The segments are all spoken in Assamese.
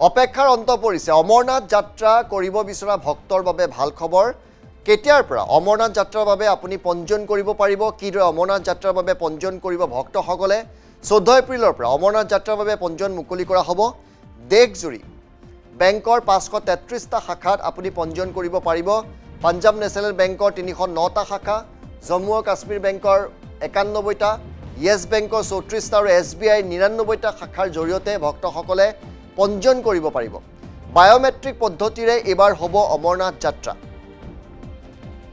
অপেক্ষাৰ অন্ত পৰিছে অমৰনাথ যাত্ৰা কৰিব বিচৰা ভক্তৰ বাবে ভাল খবৰ কেতিয়াৰ পৰা অমৰনাথ যাত্ৰাৰ বাবে আপুনি পঞ্জীয়ন কৰিব পাৰিব কিদৰে অমৰনাথ যাত্ৰাৰ বাবে পঞ্জীয়ন কৰিব ভক্তসকলে 14 এপ্ৰিলৰ পৰা অমৰনাথ যাত্ৰাৰ বাবে পঞ্জীয়ন মুকলি কৰা হ'ব দেশজুৰি বেংকৰ 533টা শাখাত আপুনি পঞ্জীয়ন কৰিব পাৰিব পাঞ্জাব নেচনেল বেংকৰ 309টা শাখা জম্মু আৰু কাশ্মীৰ বেংকৰ 91টা ইয়েছ বেংকৰ 34টা আৰু SBI 99টা শাখাৰ জৰিয়তে ভক্তসকলে পঞ্জীয়ন কৰিব পাৰিব বায়োমেট্ৰিক পদ্ধতিৰে এবাৰ হ'ব অমৰনাথ যাত্ৰা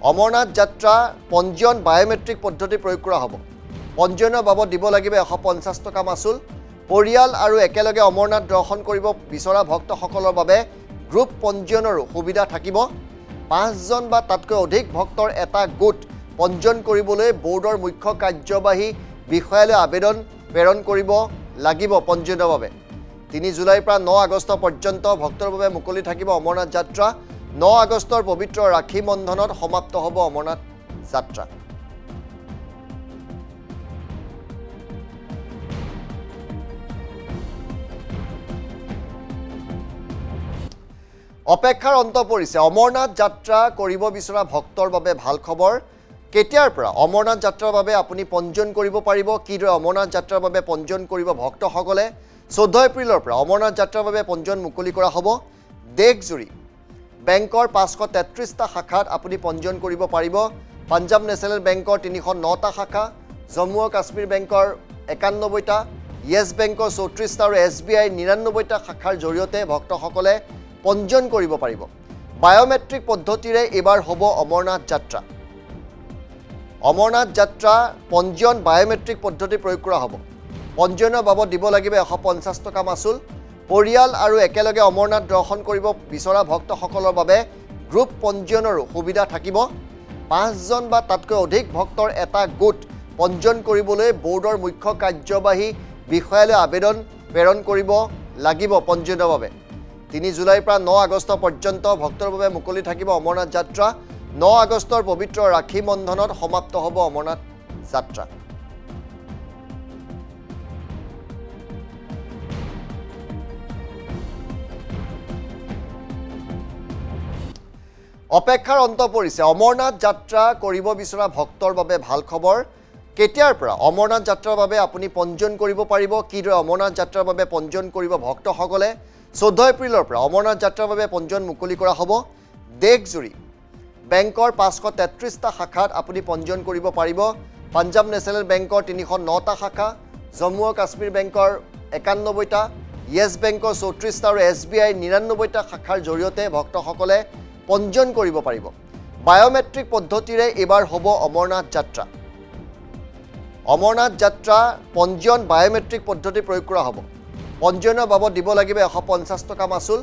অমৰনাথ যাত্ৰা পঞ্জীয়ন বায়োমেট্ৰিক পদ্ধতি প্ৰয়োগ কৰা হ'ব পঞ্জীয়নৰ বাবদ দিব লাগিব 150 টকা মাচুল পৰিয়াল আৰু একেলগে অমৰনাথ দৰ্শন কৰিব বিচৰা ভক্তসকলৰ বাবে গ্ৰুপ পঞ্জীয়নৰ সুবিধা থাকিব 5 জন বা তাতকৈ অধিক ভক্তৰ এটা গোট পঞ্জীয়ন কৰিবলৈ বোৰ্ডৰ মুখ্য কাৰ্যবাহী বিষয়ালৈ আবেদন প্ৰেৰণ কৰিব লাগিব পঞ্জীয়নৰ বাবে 3 জুলাইৰ পৰা 9 আগষ্ট পৰ্যন্ত ভক্তৰ বাবে মুকলি থাকিব অমৰনাথ যাত্ৰা 9 আগষ্টৰ পবিত্ৰ ৰাখী বন্ধনত সমাপ্ত হ'ব অমৰনাথ যাত্ৰা অপেক্ষাৰ অন্ত পৰিছে অমৰনাথ যাত্ৰা কৰিব বিচৰা ভক্তৰ বাবে ভাল খবৰ কেতিয়াৰ পৰা অমৰনাথ যাত্ৰাৰ বাবে আপুনি পঞ্জীয়ন কৰিব পাৰিব কিদৰে অমৰনাথ যাত্ৰাৰ বাবে পঞ্জীয়ন কৰিব ভক্তসকলে 14 এপ্ৰিলৰ পৰা অমৰনাথ যাত্ৰাৰ বাবে পঞ্জীয়ন মুকলি কৰা হ'ব দেশজুৰি বেংকৰ 533টা শাখাত আপুনি পঞ্জীয়ন কৰিব পাৰিব পাঞ্জাব নেচনেল বেংকৰ 309টা শাখা জম্মু আৰু কাশ্মীৰ বেংকৰ 91টা ইয়েছ বেংকৰ 34টা আৰু SBI 99টা শাখাৰ জৰিয়তে ভক্তসকলে পঞ্জীয়ন কৰিব পাৰিব বায়োমেট্ৰিক পদ্ধতিৰে এবাৰ হ'ব অমৰনাথ যাত্ৰা অমৰনাথ যাত্ৰা পঞ্জীয়ন বায়োমেট্ৰিক পদ্ধতি প্ৰয়োগ কৰা হ'ব পঞ্জীয়নৰ বাবদ দিব লাগিব 150 টকা মাচুল পৰিয়াল আৰু একেলগে অমৰনাথ দৰ্শন কৰিব বিচৰা ভক্তসকলৰ বাবে গ্ৰুপ পঞ্জীয়নৰ সুবিধা থাকিব 5 জন বা তাতকৈ অধিক ভক্তৰ এটা গোট পঞ্জীয়ন কৰিবলৈ বোৰ্ডৰ মুখ্য কাৰ্যবাহী বিষয়ালৈ আবেদন প্ৰেৰণ কৰিব লাগিব পঞ্জীয়নৰ বাবে 3 জুলাইৰ পৰা 9 আগষ্ট পৰ্যন্ত ভক্তৰ বাবে মুকলি থাকিব অমৰনাথ যাত্ৰা 9 আগষ্টৰ পবিত্ৰ ৰাখী বন্ধনত সমাপ্ত হ'ব অমৰনাথ যাত্ৰা অপেক্ষাৰ অন্ত পৰিছে অমৰনাথ যাত্ৰা কৰিব বিচৰা ভক্তৰ বাবে ভাল খবৰ কেতিয়াৰ পৰা অমৰনাথ যাত্ৰাৰ বাবে আপুনি পঞ্জীয়ন কৰিব পাৰিব কিদৰে অমৰনাথ যাত্ৰাৰ বাবে পঞ্জীয়ন কৰিব ভক্তসকলে 14 এপ্ৰিলৰ পৰা অমৰনাথ যাত্ৰাৰ বাবে পঞ্জীয়ন মুকলি কৰা হ'ব দেশজুৰি বেংকৰ 533টা শাখাত আপুনি পঞ্জীয়ন কৰিব পাৰিব পাঞ্জাব নেচনেল বেংকৰ 309টা শাখা জম্মু আৰু কাশ্মীৰ বেংকৰ 91টা ইয়েছ বেংকৰ 34টা আৰু SBI 99টা শাখাৰ জৰিয়তে ভক্তসকলে পঞ্জীয়ন কৰিব পাৰিব বায়োমেট্ৰিক পদ্ধতিৰে এবাৰ হ'ব অমৰনাথ যাত্ৰা অমৰনাথ যাত্ৰা পঞ্জীয়ন বায়োমেট্ৰিক পদ্ধতি প্ৰয়োগ কৰা হ'ব পঞ্জীয়নৰ বাবদ দিব লাগিব 150 টকা মাচুল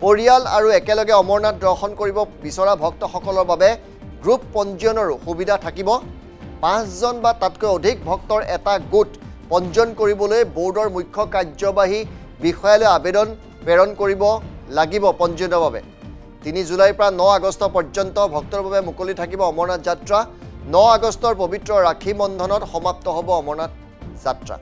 পৰিয়াল আৰু একেলগে অমৰনাথ দৰ্শন কৰিব বিচৰা ভক্তসকলৰ বাবে গ্ৰুপ পঞ্জীয়নৰ সুবিধা থাকিব 5 জন বা তাতকৈ অধিক ভক্তৰ এটা গোট পঞ্জীয়ন কৰিবলৈ বোৰ্ডৰ মুখ্য কাৰ্যবাহী বিষয়ালৈ আবেদন প্ৰেৰণ কৰিব লাগিব পঞ্জীয়নৰ বাবে 3 জুলাইৰ পৰা 9 আগষ্ট পৰ্যন্ত ভক্তৰ বাবে মুকলি থাকিব অমৰনাথ যাত্ৰা 9 আগষ্টৰ পবিত্ৰ ৰাখী বন্ধনত সমাপ্ত হ'ব অমৰনাথ যাত্ৰা